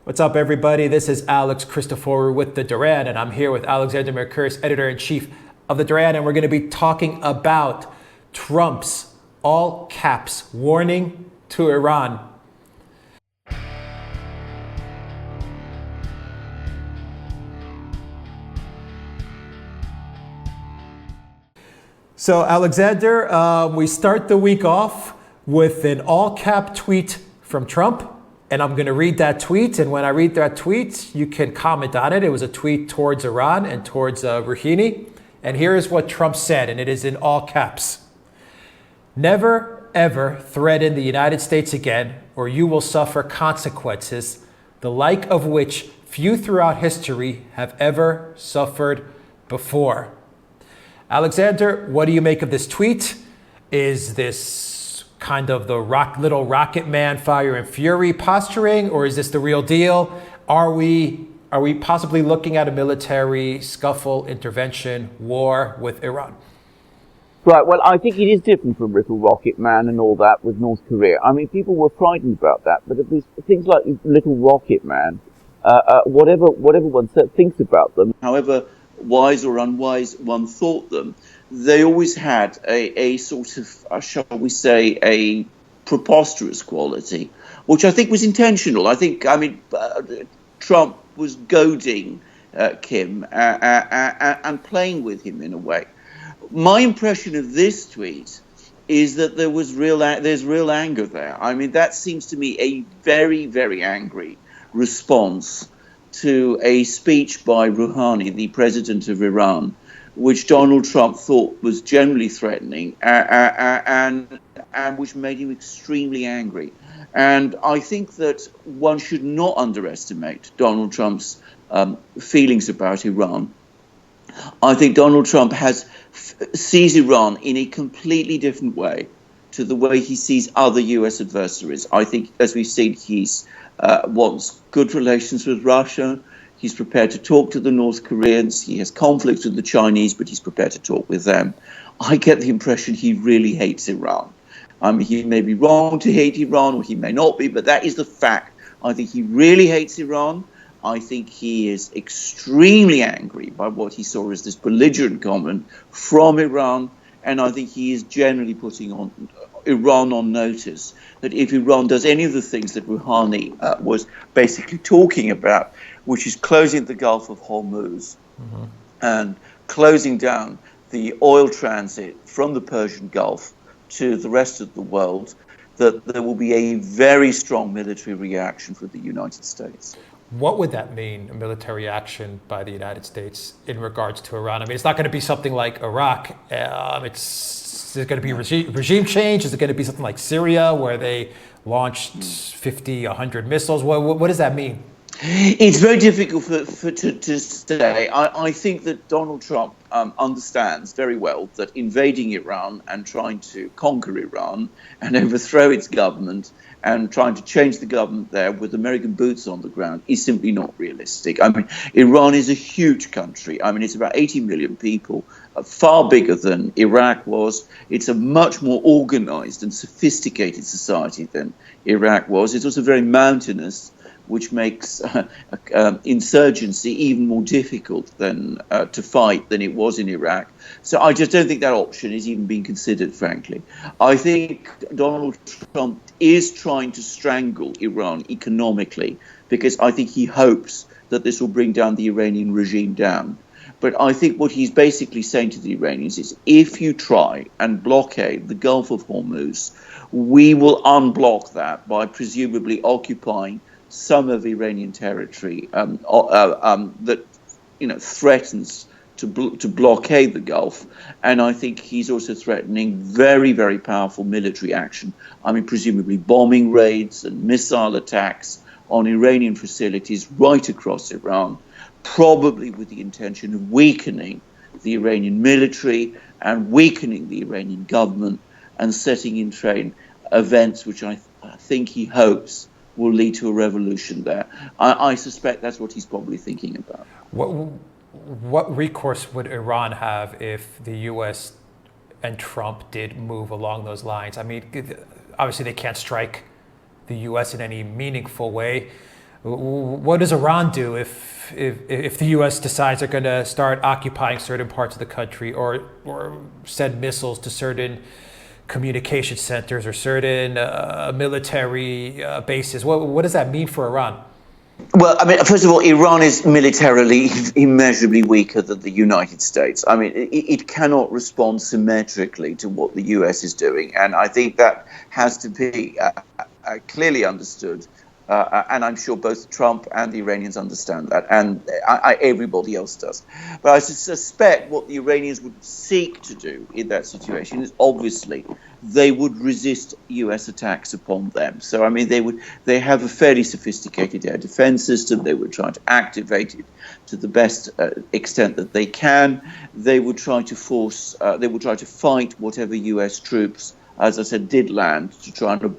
What's up, everybody? This is Alex Christoforou with the Duran, and I'm here with Alexander Mercouris, editor-in-chief of the Duran, and we're going to be talking about Trump's all caps warning to Iran. So, Alexander, we start the week off with an all-cap tweet from Trump. And I'm going to read that tweet. And when I read that tweet, you can comment on it. It was a tweet towards Iran and towards Rouhani. And here is what Trump said, and it is in all caps. Never, ever threaten the United States again, or you will suffer consequences, the like of which few throughout history have ever suffered before. Alexander, what do you make of this tweet? Is this kind of the little rocket man fire and fury posturing, or is this the real deal? Are we possibly looking at a military scuffle, intervention, war with Iran? Right, well, I think it is different from Little Rocket Man and all that with North Korea. I mean, people were frightened about that, but if there's things like Little Rocket Man, whatever one thinks about them, however wise or unwise one thought them, they always had a sort of, shall we say, a preposterous quality, which I think was intentional. Trump was goading Kim and playing with him in a way. My impression of this tweet is that there's real anger there. I mean, that seems to me a very, very angry response to a speech by Rouhani, the president of Iran, which Donald Trump thought was generally threatening and which made him extremely angry. And I think that one should not underestimate Donald Trump's feelings about Iran. I think Donald Trump sees Iran in a completely different way to the way he sees other U.S. adversaries. I think, as we've seen, he wants good relations with Russia. He's prepared to talk to the North Koreans. He has conflicts with the Chinese, but he's prepared to talk with them. I get the impression he really hates Iran. He may be wrong to hate Iran, or he may not be, but that is the fact. I think he really hates Iran. I think he is extremely angry by what he saw as this belligerent comment from Iran, and I think he is generally putting Iran on notice that if Iran does any of the things that Rouhani was basically talking about, which is closing the Gulf of Hormuz and closing down the oil transit from the Persian Gulf to the rest of the world, that there will be a very strong military reaction from the United States. What would that mean, a military action by the United States in regards to Iran? I mean, it's not going to be something like Iraq. Is it going to be regime change? Is it going to be something like Syria, where they launched 50, 100 missiles? What does that mean? It's very difficult to say. I think that Donald Trump understands very well that invading Iran and trying to conquer Iran and overthrow its government and trying to change the government there with American boots on the ground is simply not realistic. I mean, Iran is a huge country. I mean, it's about 80 million people, far bigger than Iraq was. It's a much more organized and sophisticated society than Iraq was. It's also very mountainous, which makes insurgency even more difficult to fight than it was in Iraq. So I just don't think that option is even being considered, frankly. I think Donald Trump is trying to strangle Iran economically, because I think he hopes that this will bring down the Iranian regime down. But I think what he's basically saying to the Iranians is, if you try and blockade the Gulf of Hormuz, we will unblock that by presumably occupying some of Iranian territory that threatens to blockade the Gulf. And I think he's also threatening very, very powerful military action. I mean, presumably bombing raids and missile attacks on Iranian facilities right across Iran, probably with the intention of weakening the Iranian military and weakening the Iranian government and setting in train events which I think he hopes will lead to a revolution there. I suspect that's what he's probably thinking about. What recourse would Iran have if the U.S. and Trump did move along those lines? I mean, obviously they can't strike the U.S. in any meaningful way. What does Iran do if the U.S. decides they're going to start occupying certain parts of the country, or send missiles to certain communication centers or certain military bases? What does that mean for Iran? Well, I mean, first of all, Iran is militarily immeasurably weaker than the United States. I mean, it cannot respond symmetrically to what the US is doing. And I think that has to be clearly understood. And I'm sure both Trump and the Iranians understand that, and everybody else does. But I suspect what the Iranians would seek to do in that situation is, obviously, they would resist US attacks upon them. So, I mean, they have a fairly sophisticated air defense system. They would try to activate it to the best extent that they can. They would try to fight whatever US troops, as I said, did land, to try to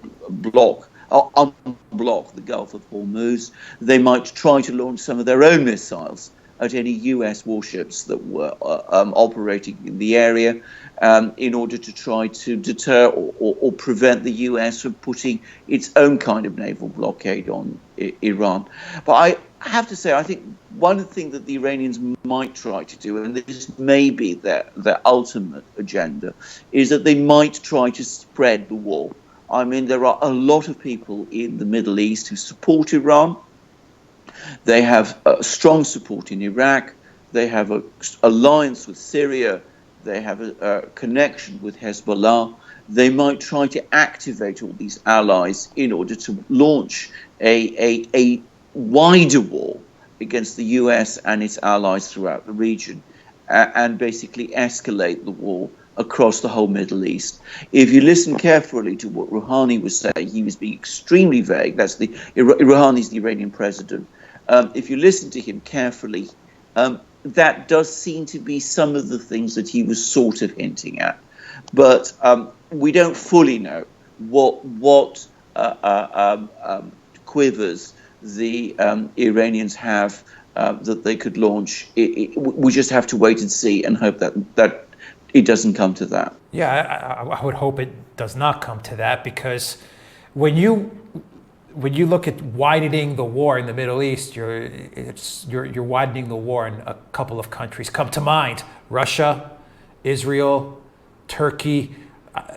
unblock the Gulf of Hormuz. They might try to launch some of their own missiles at any US warships that were operating in the area, in order to try to deter or prevent the US from putting its own kind of naval blockade on Iran. But I have to say, I think one thing that the Iranians might try to do, and this may be their ultimate agenda, is that they might try to spread the war. I mean, there are a lot of people in the Middle East who support Iran. They have strong support in Iraq. They have an alliance with Syria. They have a connection with Hezbollah. They might try to activate all these allies in order to launch a wider war against the US and its allies throughout the region, and basically escalate the war across the whole Middle East. If you listen carefully to what Rouhani was saying, he was being extremely vague. Rouhani's the Iranian president. If you listen to him carefully, that does seem to be some of the things that he was sort of hinting at. But we don't fully know what quivers the Iranians have that they could launch. We just have to wait and see and hope that it doesn't come to that. Yeah, I would hope it does not come to that, because when you look at widening the war in the Middle East, you're widening the war in a couple of countries come to mind: Russia, Israel, Turkey.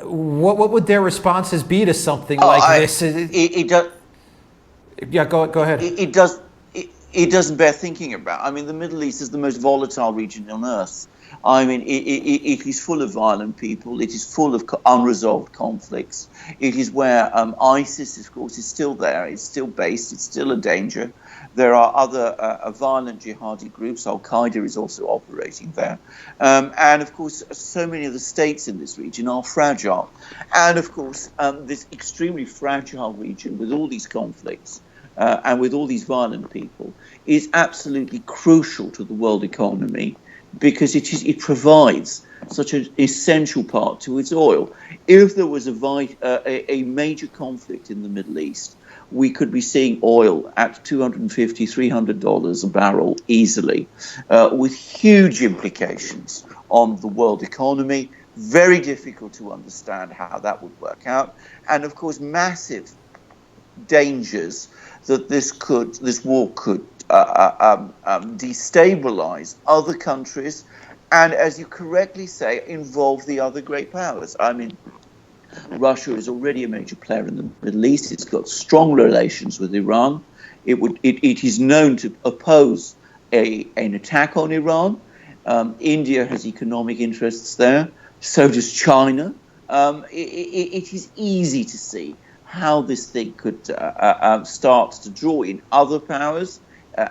What would their responses be to something like this? It does. Yeah, go ahead. It doesn't bear thinking about. I mean, the Middle East is the most volatile region on earth. I mean, it is full of violent people. It is full of unresolved conflicts. It is where ISIS, of course, is still there. It's still based. It's still a danger. There are other violent jihadi groups. Al-Qaeda is also operating there. And, of course, so many of the states in this region are fragile. And, of course, this extremely fragile region with all these conflicts and with all these violent people is absolutely crucial to the world economy, because it provides such an essential part to its oil. If there was a major conflict in the Middle East, we could be seeing oil at $250, $300 a barrel easily, with huge implications on the world economy. Very difficult to understand how that would work out. And, of course, massive dangers that this war could destabilize other countries, and, as you correctly say, involve the other great powers. I mean, Russia is already a major player in the Middle East. It's got strong relations with Iran. It is known to oppose an attack on Iran. India has economic interests there. So does China. It is easy to see how this thing could start to draw in other powers,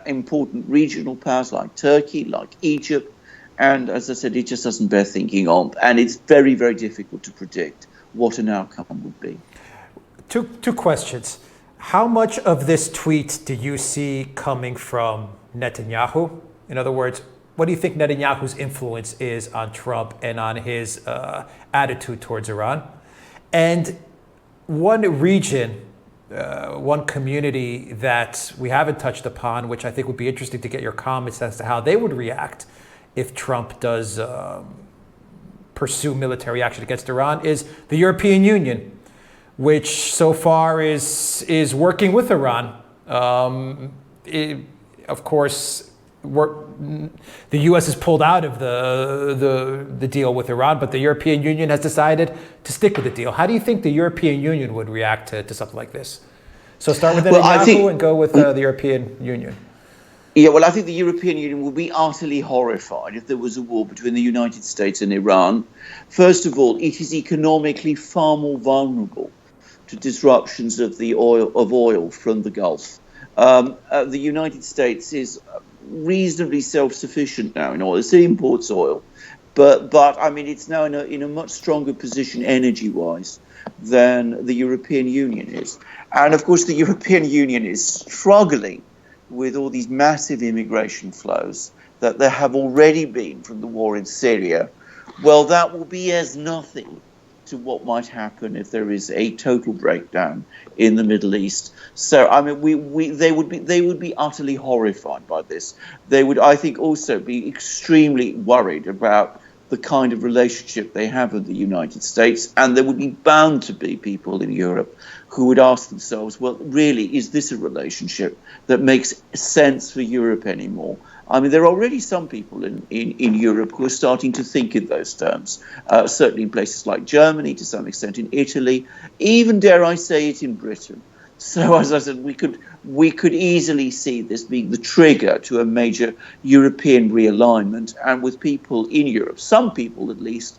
important regional powers like Turkey, like Egypt. And, as I said, it just doesn't bear thinking on. And it's very, very difficult to predict what an outcome would be. Two questions. How much of this tweet do you see coming from Netanyahu? In other words, what do you think Netanyahu's influence is on Trump and on his attitude towards Iran? And one region, one community that we haven't touched upon, which I think would be interesting to get your comments as to how they would react if Trump does pursue military action against Iran, is the European Union, which so far is working with Iran Of course, the U.S. has pulled out of the deal with Iran, but the European Union has decided to stick with the deal. How do you think the European Union would react to something like this? So start with Netanyahu and go with the European Union. Yeah, well, I think the European Union would be utterly horrified if there was a war between the United States and Iran. First of all, it is economically far more vulnerable to disruptions of oil from the Gulf. The United States is reasonably self-sufficient now in oil. It imports oil, but I mean, it's now in a much stronger position energy-wise than the European Union is. And of course, the European Union is struggling with all these massive immigration flows that there have already been from the war in Syria. Well, that will be as nothing to what might happen if there is a total breakdown in the Middle East. So, I mean, they would be utterly horrified by this. They would, I think, also be extremely worried about the kind of relationship they have with the United States, and there would be bound to be people in Europe who would ask themselves, well, really, is this a relationship that makes sense for Europe anymore? I mean, there are already some people in Europe who are starting to think in those terms, certainly in places like Germany, to some extent in Italy, even, dare I say it, in Britain. So, as I said, we could easily see this being the trigger to a major European realignment, and with people in Europe, some people at least,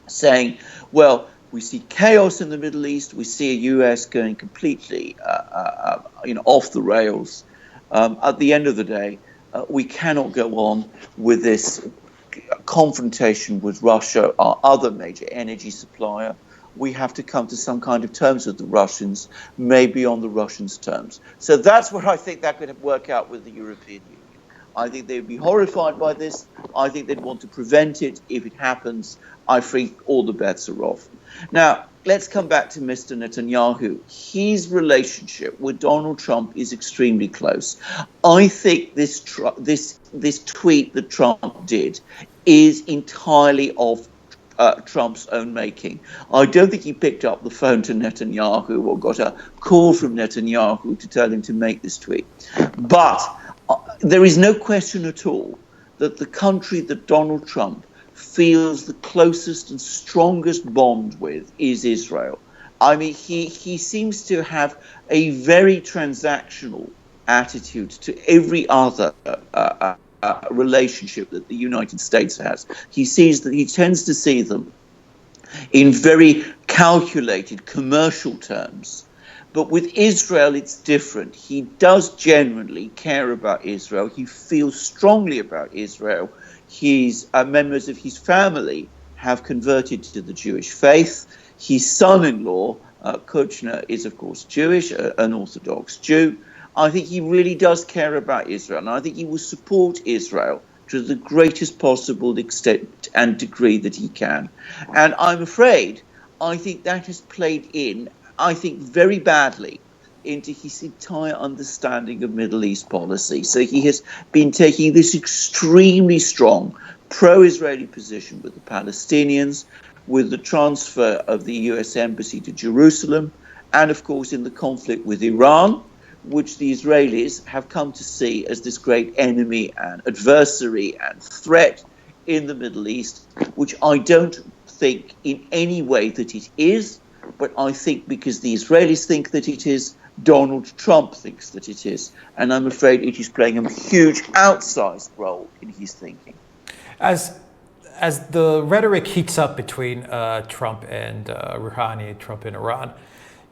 saying, well, we see chaos in the Middle East, we see a US going completely off the rails. At the end of the day, we cannot go on with this confrontation with Russia, our other major energy supplier. We have to come to some kind of terms with the Russians, maybe on the Russians' terms. So that's where I think that could work out with the European Union. I think they'd be horrified by this. I think they'd want to prevent it. If it happens, I think all the bets are off. Now, let's come back to Mr. Netanyahu. His relationship with Donald Trump is extremely close. I think this tweet that Trump did is entirely of Trump's own making. I don't think he picked up the phone to Netanyahu or got a call from Netanyahu to tell him to make this tweet. But there is no question at all that the country that Donald Trump feels the closest and strongest bond with is Israel. I mean, he seems to have a very transactional attitude to every other relationship that the United States has. He tends to see them in very calculated commercial terms. But with Israel, it's different. He does genuinely care about Israel. He feels strongly about Israel. Members of his family have converted to the Jewish faith. His son-in-law, Kushner, is, of course, Jewish, an Orthodox Jew. I think he really does care about Israel, and I think he will support Israel to the greatest possible extent and degree that he can. And I'm afraid, I think that has played in, I think, very badly into his entire understanding of Middle East policy. So he has been taking this extremely strong pro-Israeli position with the Palestinians, with the transfer of the US embassy to Jerusalem, and of course in the conflict with Iran, which the Israelis have come to see as this great enemy and adversary and threat in the Middle East, which I don't think in any way that it is, but I think because the Israelis think that it is, Donald Trump thinks that it is. And I'm afraid it is playing a huge outsized role in his thinking. As the rhetoric heats up between Trump and Rouhani, Trump and Iran,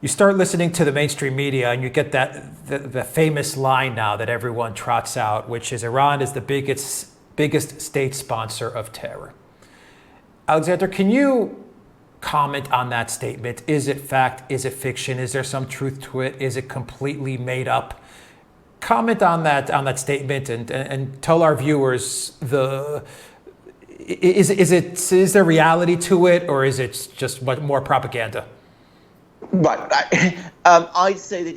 you start listening to the mainstream media and you get the famous line now that everyone trots out, which is Iran is the biggest state sponsor of terror. Alexander, can you comment on that statement? Is it fact? Is it fiction? Is there some truth to it? Is it completely made up? Comment on that statement and tell our viewers is there reality to it, or is it just more propaganda? Right. I'd say that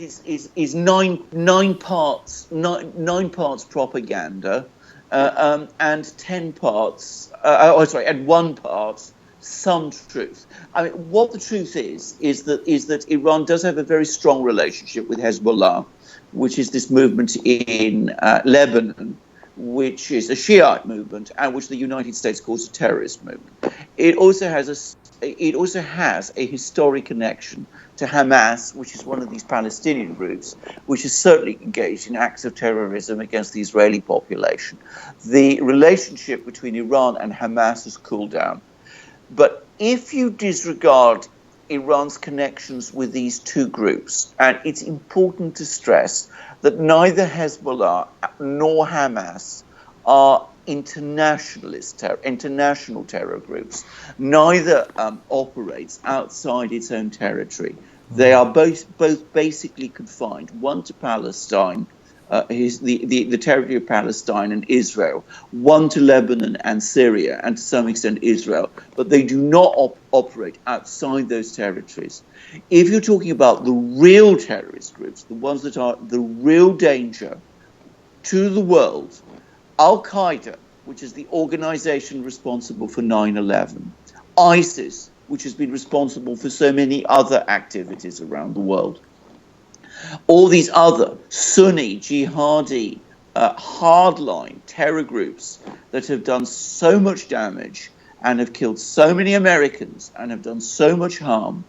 it's nine parts propaganda, and 10 parts. And 1 part some truth. I mean, what the truth is that Iran does have a very strong relationship with Hezbollah. which is this movement in Lebanon, which is a Shiite movement, and which the United States calls a terrorist movement. It also has a historic connection to Hamas, which is one of these Palestinian groups, which is certainly engaged in acts of terrorism against the Israeli population. The relationship between Iran and Hamas has cooled down. But if you disregard Iran's connections with these two groups, and it's important to stress that neither Hezbollah nor Hamas are international terror groups. Neither operates outside its own territory. They are both basically confined, one to Palestine, the territory of Palestine and Israel, one to Lebanon and Syria, and to some extent Israel, but they do not operate outside those territories. If you're talking about the real terrorist groups, the ones that are the real danger to the world, Al-Qaeda, which is the organization responsible for 9/11, ISIS, which has been responsible for so many other activities around the world, all these other Sunni, jihadi, hardline terror groups that have done so much damage and have killed so many Americans and have done so much harm,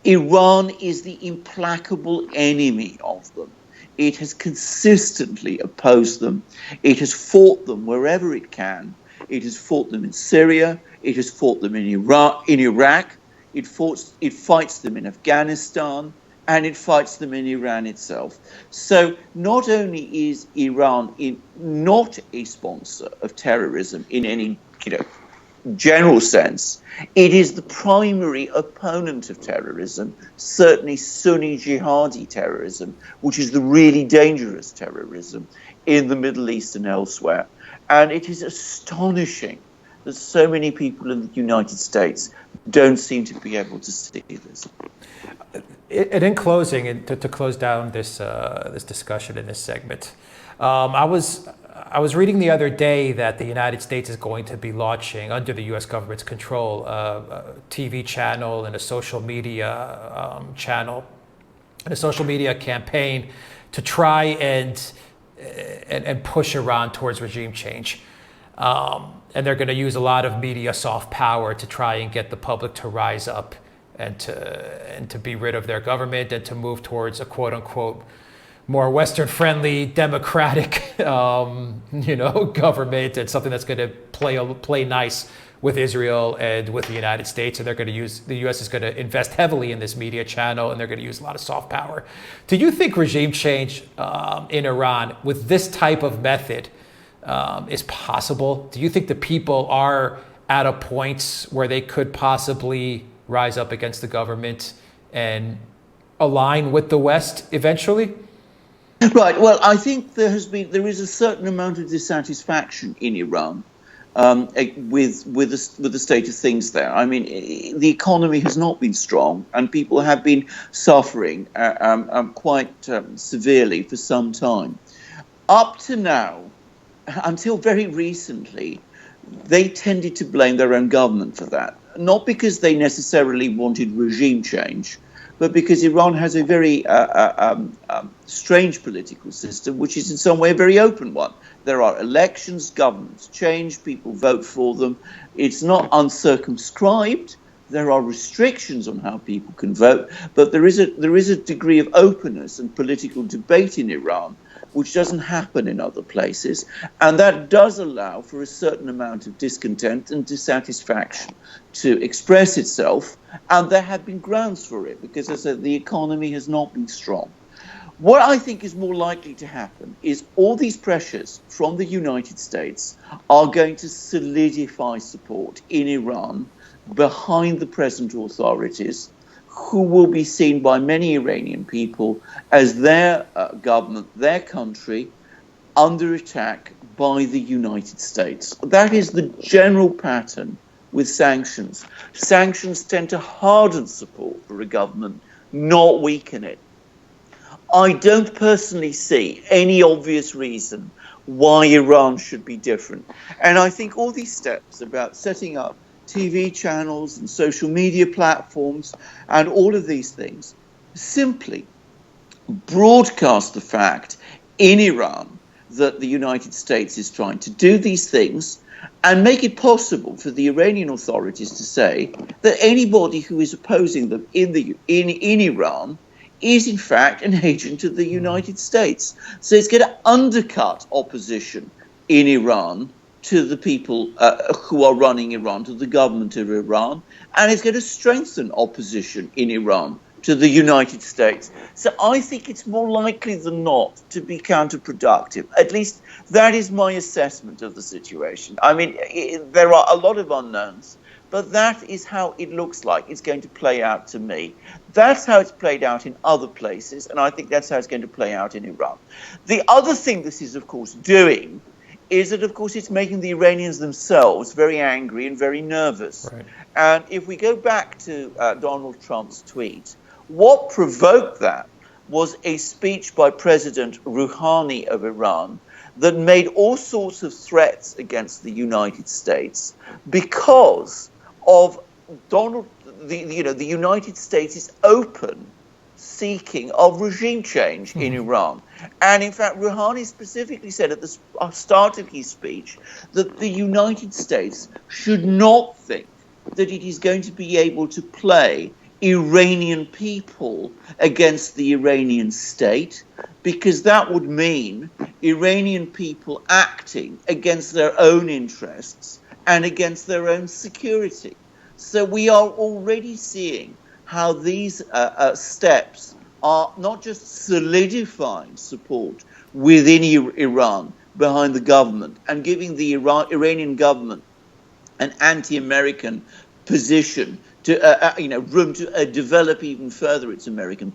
Iran is the implacable enemy of them. It has consistently opposed them. It has fought them wherever it can. It has fought them in Syria. It has fought them in Iraq. It fights them in Afghanistan, and it fights them in Iran itself. So not only is Iran not a sponsor of terrorism in any general sense, it is the primary opponent of terrorism, certainly Sunni jihadi terrorism, which is the really dangerous terrorism in the Middle East and elsewhere. And it is astonishing that so many people in the United States don't seem to be able to see this. And in closing, and to close down this discussion in this segment, I was reading the other day that the United States is going to be launching, under the U.S. government's control, a TV channel and a social media channel, and a social media campaign to try and push Iran towards regime change. And they're going to use a lot of media soft power to try and get the public to rise up and to be rid of their government and to move towards a quote unquote more Western-friendly, democratic, government, and something that's going to play nice with Israel and with the United States. And the U.S. is going to invest heavily in this media channel, and they're going to use a lot of soft power. Do you think regime change in Iran with this type of method is possible? Do you think the people are at a point where they could possibly rise up against the government and align with the West eventually? Right. Well, I think there is a certain amount of dissatisfaction in Iran with the state of things there. I mean, the economy has not been strong, and people have been suffering quite severely for some time. Up to now, until very recently, they tended to blame their own government for that, not because they necessarily wanted regime change, but because Iran has a very strange political system, which is in some way a very open one. There are elections, governments change, people vote for them. It's not uncircumscribed. There are restrictions on how people can vote, but there is a degree of openness and political debate in Iran, which doesn't happen in other places. And that does allow for a certain amount of discontent and dissatisfaction to express itself. And there have been grounds for it, because, as I said, the economy has not been strong. What I think is more likely to happen is all these pressures from the United States are going to solidify support in Iran behind the present authorities, who will be seen by many Iranian people as their government, their country, under attack by the United States. That is the general pattern with sanctions. Sanctions tend to harden support for a government, not weaken it. I don't personally see any obvious reason why Iran should be different. And I think all these steps about setting up TV channels and social media platforms and all of these things simply broadcast the fact in Iran that the United States is trying to do these things, and make it possible for the Iranian authorities to say that anybody who is opposing them in Iran is in fact an agent of the United States. So it's going to undercut opposition in Iran to the people who are running Iran, to the government of Iran, and it's going to strengthen opposition in Iran to the United States. So I think it's more likely than not to be counterproductive. At least that is my assessment of the situation. I mean, there are a lot of unknowns, but that is how it looks like it's going to play out to me. That's how it's played out in other places, and I think that's how it's going to play out in Iran. The other thing this is, of course, doing is that, of course, it's making the Iranians themselves very angry and very nervous. Right. And if we go back to Donald Trump's tweet, what provoked that was a speech by President Rouhani of Iran that made all sorts of threats against the United States because of the United States' open seeking of regime change in Iran. And in fact, Rouhani specifically said at the start of his speech that the United States should not think that it is going to be able to play Iranian people against the Iranian state, because that would mean Iranian people acting against their own interests and against their own security. So we are already seeing how these steps are not just solidifying support within Iran behind the government and giving the Iranian government an anti-American position, to room to develop even further its anti-American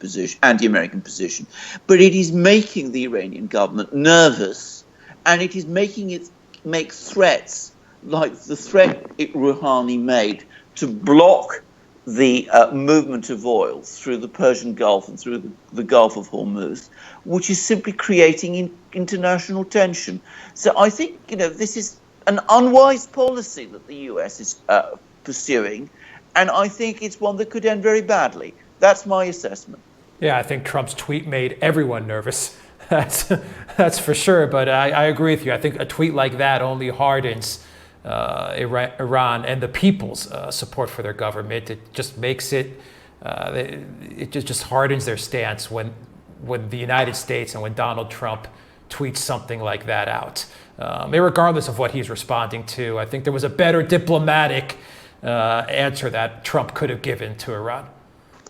position, but it is making the Iranian government nervous, and it is making it make threats like the threat Rouhani made to block the movement of oil through the Persian Gulf and through the Gulf of Hormuz, which is simply creating international tension. So I think this is an unwise policy that the US is pursuing. And I think it's one that could end very badly. That's my assessment. Yeah, I think Trump's tweet made everyone nervous. That's for sure. But I agree with you. I think a tweet like that only hardens Iran and the people's support for their government. It just makes it just hardens their stance when the United States and when Donald Trump tweets something like that out. Regardless of what he's responding to, I think there was a better diplomatic answer that Trump could have given to Iran.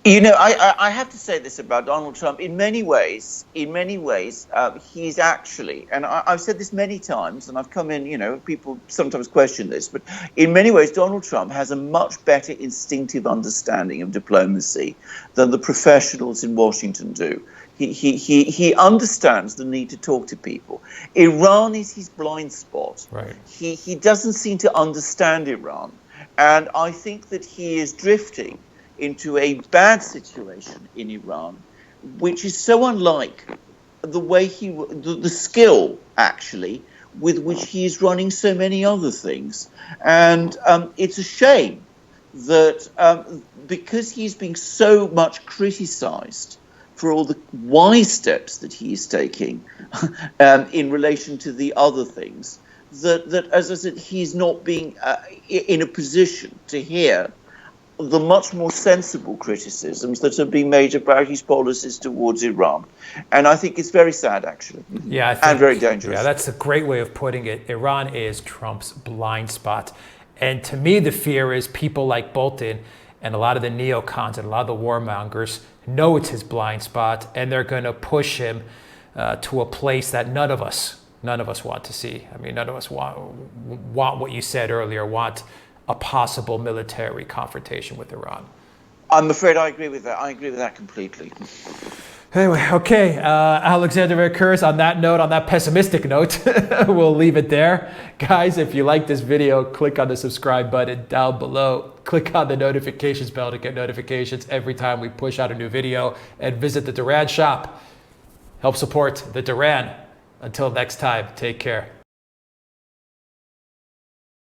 I have to say this about Donald Trump. In many ways, he's actually, and I've said this many times, and I've come in, people sometimes question this, but in many ways, Donald Trump has a much better instinctive understanding of diplomacy than the professionals in Washington do. He understands the need to talk to people. Iran is his blind spot. Right. He doesn't seem to understand Iran. And I think that he is drifting into a bad situation in Iran, which is so unlike the way the skill, actually, with which he is running so many other things. And it's a shame that because he's being so much criticized for all the wise steps that he is taking in relation to the other things, that, as I said, he's not being in a position to hear the much more sensible criticisms that have been made about his policies towards Iran. And I think it's very sad, actually. Yeah, and very dangerous. Yeah, that's a great way of putting it. Iran is Trump's blind spot. And to me, the fear is people like Bolton and a lot of the neocons and a lot of the warmongers know it's his blind spot, and they're going to push him to a place that none of us want to see. I mean, none of us want what you said earlier, want a possible military confrontation with Iran. I'm afraid I agree with that. I agree with that completely. Anyway, okay, Alexander Mercouris, on that note, on that pessimistic note, we'll leave it there. Guys, if you like this video, click on the subscribe button down below. Click on the notifications bell to get notifications every time we push out a new video, and visit the Duran shop. Help support the Duran. Until next time, take care.